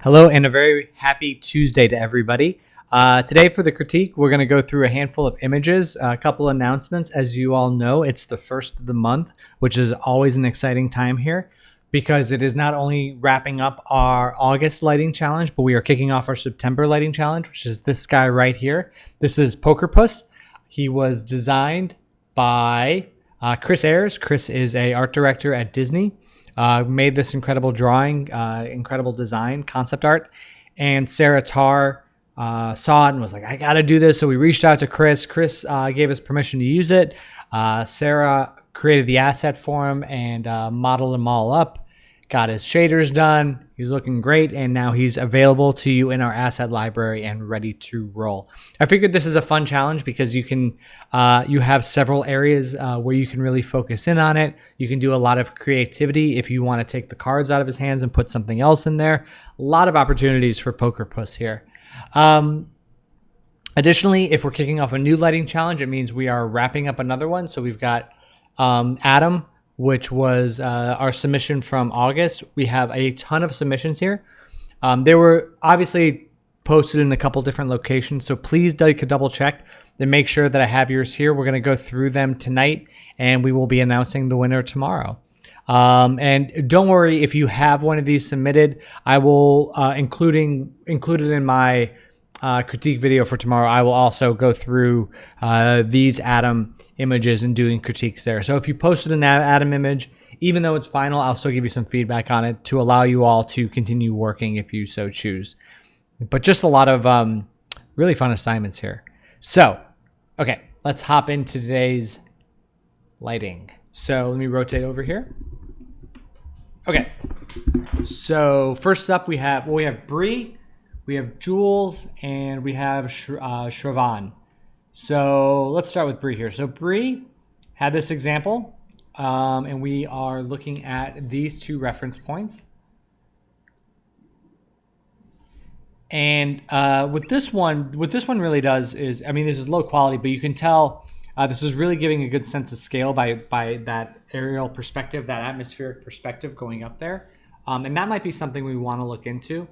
Hello and a very happy Tuesday to everybody. Today for the critique, we're going to go through a handful of images, a couple announcements. As you all know, it's the first of the month, which is always an exciting time here because it is not only wrapping up our August lighting challenge, but we are kicking off our September lighting challenge, which is this guy right here. This is Poker Puss. He was designed by Chris Ayers. Chris is an art director at Disney. Made this incredible drawing, incredible design, concept art. And Sarah Tarr saw it and was like, I got to do this. So we reached out to Chris. Chris gave us permission to use it. Sarah created the asset for him and modeled them all up. Got his shaders done. He's looking great. And now he's available to you in our asset library and ready to roll. I figured this is a fun challenge because you can, you have several areas where you can really focus in on it. You can do a lot of creativity if you want to take the cards out of his hands and put something else in there. A lot of opportunities for Poker Puss here. Additionally, if we're kicking off a new lighting challenge, it means we are wrapping up another one. So we've got Adam, which was our submission from August. We have a ton of submissions here. They were obviously posted in a couple different locations, so please double check and make sure that I have yours here. We're going to go through them tonight, and we will be announcing the winner tomorrow. And don't worry if you have one of these submitted. I will include it in my critique video for tomorrow. I will also go through these Adam images and doing critiques there. So if you posted an Adam image, even though it's final, I'll still give you some feedback on it to allow you all to continue working if you so choose. But just a lot of really fun assignments here. So, okay, let's hop into today's lighting. So let me rotate over here. Okay, so first up we have Bree, we have Jules, and we have Shravan. So let's start with Bree here. So Bree had this example, and we are looking at these two reference points. And what this one really does is, I mean, this is low quality, but you can tell this is really giving a good sense of scale by that aerial perspective, that atmospheric perspective going up there. And that might be something we want to look into.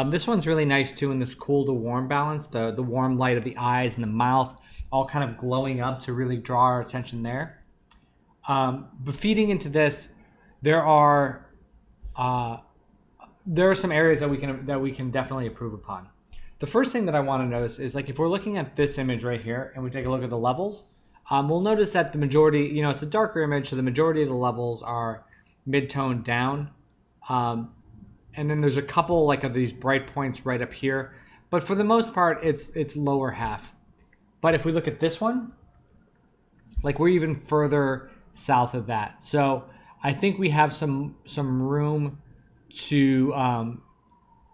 This one's really nice too in this cool to warm balance, the warm light of the eyes and the mouth all kind of glowing up to really draw our attention there. But feeding into this, there are some areas that we can definitely improve upon. The first thing that I want to notice is, like, if we're looking at this image right here and we take a look at the levels, we'll notice that the majority, it's a darker image, so the majority of the levels are mid-tone down. And then there's a couple of these bright points right up here. But for the most part, it's lower half. But if we look at this one, we're even further south of that. So I think we have some room to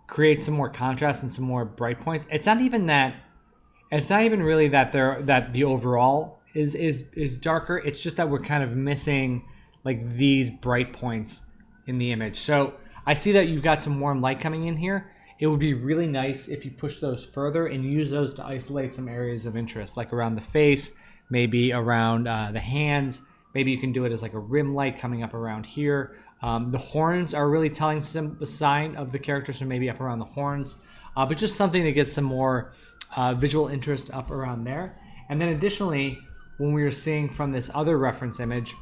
create some more contrast and some more bright points. It's not even really that the overall is darker. It's just that we're kind of missing these bright points in the image. So I see that you've got some warm light coming in here. It would be really nice if you push those further and use those to isolate some areas of interest, like around the face, maybe around the hands. Maybe you can do it as a rim light coming up around here. The horns are really telling some sign of the character, so maybe up around the horns. But just something that gets some more visual interest up around there. And then additionally, when we were seeing from this other reference image,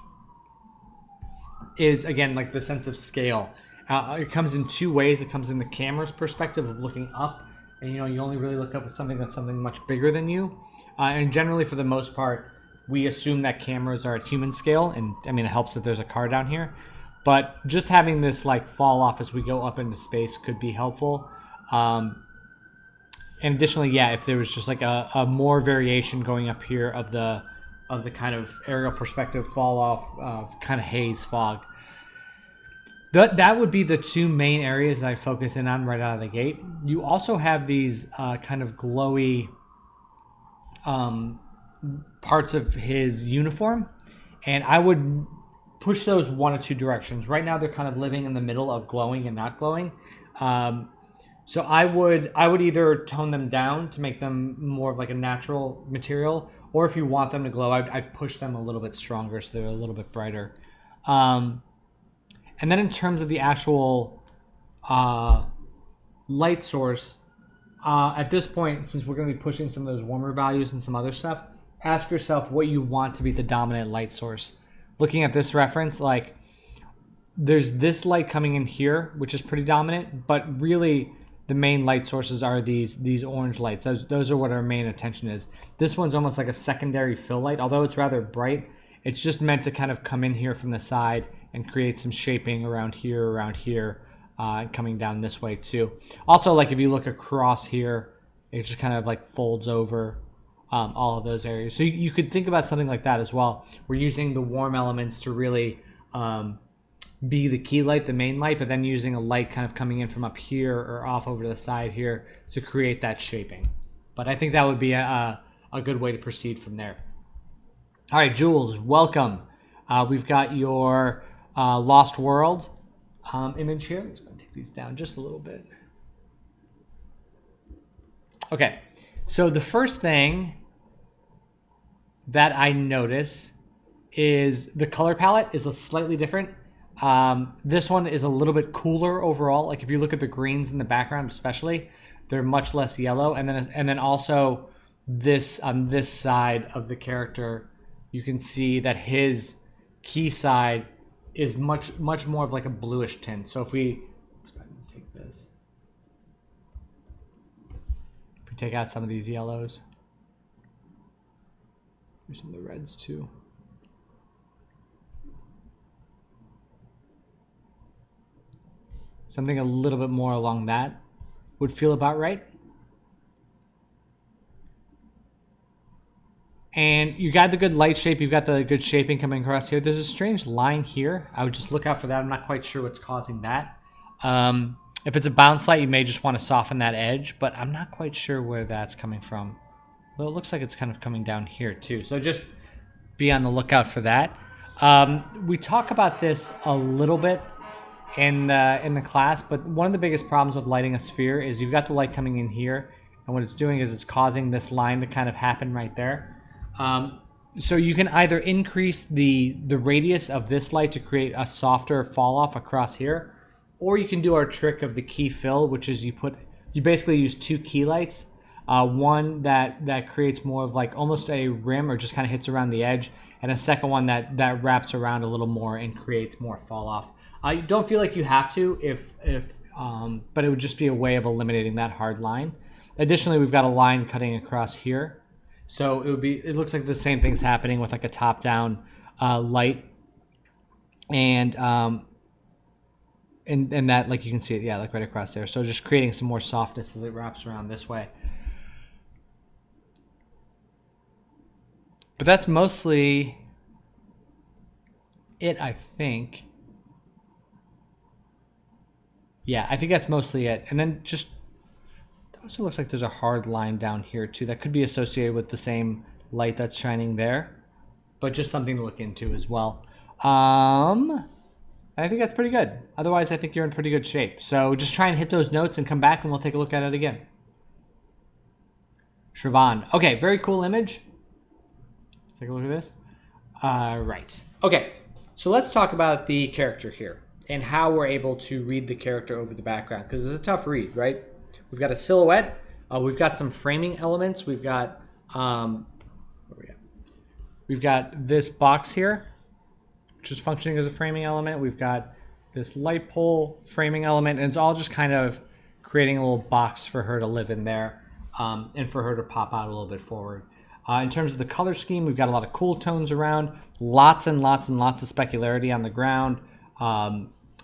is again the sense of scale. It comes in two ways. It comes in the camera's perspective of looking up, and you only really look up at something that's something much bigger than you. And generally, for the most part, we assume that cameras are at human scale, and I mean it helps that there's a car down here. But just having this fall off as we go up into space could be helpful. And additionally, yeah, if there was just a more variation going up here of the kind of aerial perspective fall off, kind of haze fog. That would be the two main areas that I focus in on right out of the gate. You also have these kind of glowy parts of his uniform, and I would push those one of two directions. Right now, they're kind of living in the middle of glowing and not glowing. So I would either tone them down to make them more of a natural material, or if you want them to glow, I'd push them a little bit stronger so they're a little bit brighter. And then in terms of the actual light source, at this point, since we're going to be pushing some of those warmer values and some other stuff, ask yourself what you want to be the dominant light source. Looking at this reference, like there's this light coming in here, which is pretty dominant, but really the main light sources are these orange lights. Those are what our main attention is. This one's almost like a secondary fill light, although it's rather bright. It's just meant to kind of come in here from the side and create some shaping around here, coming down this way too. Also, like if you look across here, it just kind of like folds over all of those areas. So you could think about something like that as well. We're using the warm elements to really be the key light, the main light, but then using a light kind of coming in from up here or off over to the side here to create that shaping. But I think that would be a good way to proceed from there. All right, Jules, welcome. We've got your Lost World image here. Let's go take these down just a little bit. Okay, so the first thing that I notice is the color palette is slightly different. This one is a little bit cooler overall. Like if you look at the greens in the background, especially, they're much less yellow. And then also this on this side of the character, you can see that his key side is much more of like a bluish tint. So if we let's go ahead and take this, if we take out some of these yellows, there's some of the reds too. Something a little bit more along that would feel about right. And you got the good light shape. You've got the good shaping coming across here. There's a strange line here. I would just look out for that. I'm not quite sure what's causing that. If it's a bounce light, you may just want to soften that edge, but I'm not quite sure where that's coming from. Well, it looks like it's kind of coming down here too. So just be on the lookout for that. We talk about this a little bit in the class, but one of the biggest problems with lighting a sphere is you've got the light coming in here, and what it's doing is it's causing this line to kind of happen right there. So you can either increase the radius of this light to create a softer fall off across here, or you can do our trick of the key fill, which is you basically use two key lights, one that creates more of like almost a rim or just kind of hits around the edge, and a second one that wraps around a little more and creates more fall off. You don't feel like you have to but it would just be a way of eliminating that hard line. Additionally, we've got a line cutting across here. So it looks like the same thing's happening with like a top-down light, and that, like you can see it, yeah, like right across there. So just creating some more softness as it wraps around this way. But that's mostly it, I think. Yeah, I think that's mostly it. And then just also looks like there's a hard line down here too that could be associated with the same light that's shining there, but just something to look into as well. I think that's pretty good. Otherwise, I think you're in pretty good shape. So just try and hit those notes and come back and we'll take a look at it again. Shravan. Okay, very cool image. Let's take a look at this. Right. Okay, so let's talk about the character here and how we're able to read the character over the background, because it's a tough read, right? We've got a silhouette. We've got some framing elements. We've got we've got this box here, which is functioning as a framing element. We've got this light pole framing element, and it's all just kind of creating a little box for her to live in there, and for her to pop out a little bit forward. In terms of the color scheme, we've got a lot of cool tones around, lots and lots and lots of specularity on the ground.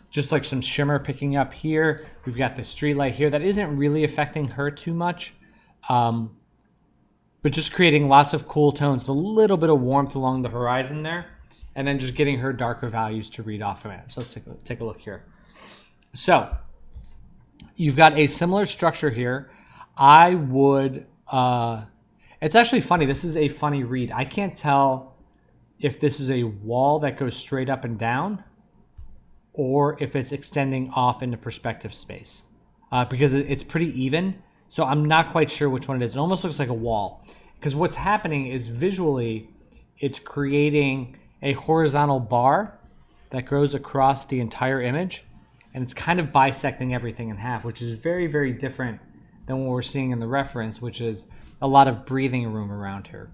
Just like some shimmer picking up here. We've got the street light here that isn't really affecting her too much, but just creating lots of cool tones, a little bit of warmth along the horizon there, and then just getting her darker values to read off of it. So let's take a look here. So you've got a similar structure here. I would, it's actually funny. This is a funny read. I can't tell if this is a wall that goes straight up and down, or if it's extending off into perspective space, because it's pretty even. So I'm not quite sure which one it is. It almost looks like a wall, because what's happening is visually it's creating a horizontal bar that goes across the entire image, and it's kind of bisecting everything in half, which is very, very different than what we're seeing in the reference, which is a lot of breathing room around here.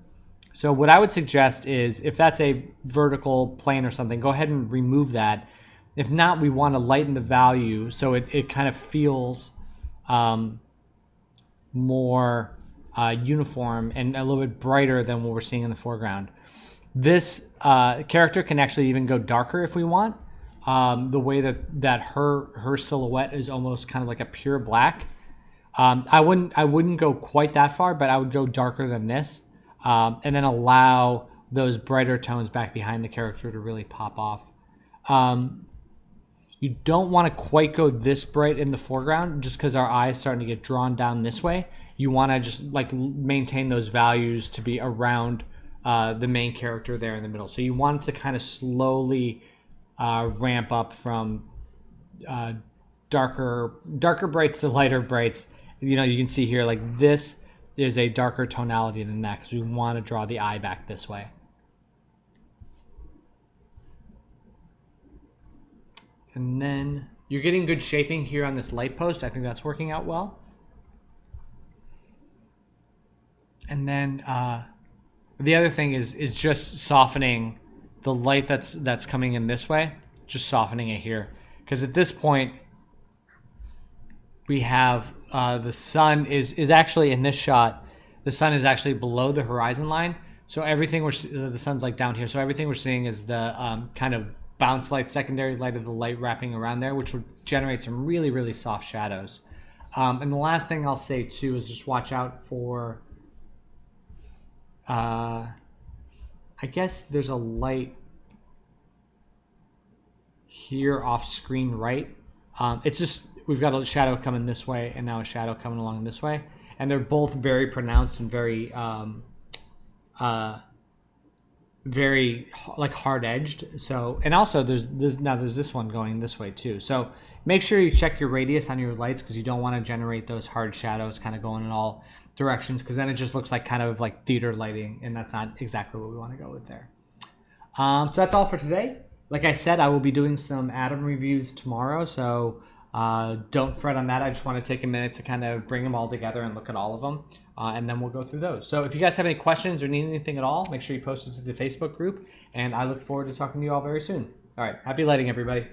So what I would suggest is, if that's a vertical plane or something, go ahead and remove that. If not, we want to lighten the value so it kind of feels more uniform and a little bit brighter than what we're seeing in the foreground. This character can actually even go darker if we want. The way that her silhouette is almost kind of like a pure black. I wouldn't go quite that far, but I would go darker than this, and then allow those brighter tones back behind the character to really pop off. You don't want to quite go this bright in the foreground, just because our eye's starting to get drawn down this way. You want to just like maintain those values to be around the main character there in the middle. So you want it to kind of slowly ramp up from darker brights to lighter brights. You know, you can see here, like, this is a darker tonality than that because we want to draw the eye back this way. And then you're getting good shaping here on this light post. I think that's working out well. And then the other thing is just softening the light that's coming in this way, just softening it here. Because at this point, we have the sun is actually in this shot. The sun is actually below the horizon line. So everything the sun's like down here. So everything we're seeing is the kind of bounce light, secondary light of the light wrapping around there, which would generate some really, really soft shadows. And the last thing I'll say too is just watch out for, I guess there's a light here off screen, right? It's just, we've got a shadow coming this way and now a shadow coming along this way. And they're both very pronounced and very, very like hard edged. So, and also there's this one going this way too. So make sure you check your radius on your lights, because you don't want to generate those hard shadows kind of going in all directions, because then it just looks like kind of like theater lighting, and that's not exactly what we want to go with there. So that's all for today. Like I said, I will be doing some atom reviews tomorrow, so don't fret on that. I just want to take a minute to kind of bring them all together and look at all of them, and then we'll go through those. So if you guys have any questions or need anything at all, make sure you post it to the Facebook group, and I look forward to talking to you all very soon. All right, happy lighting, everybody.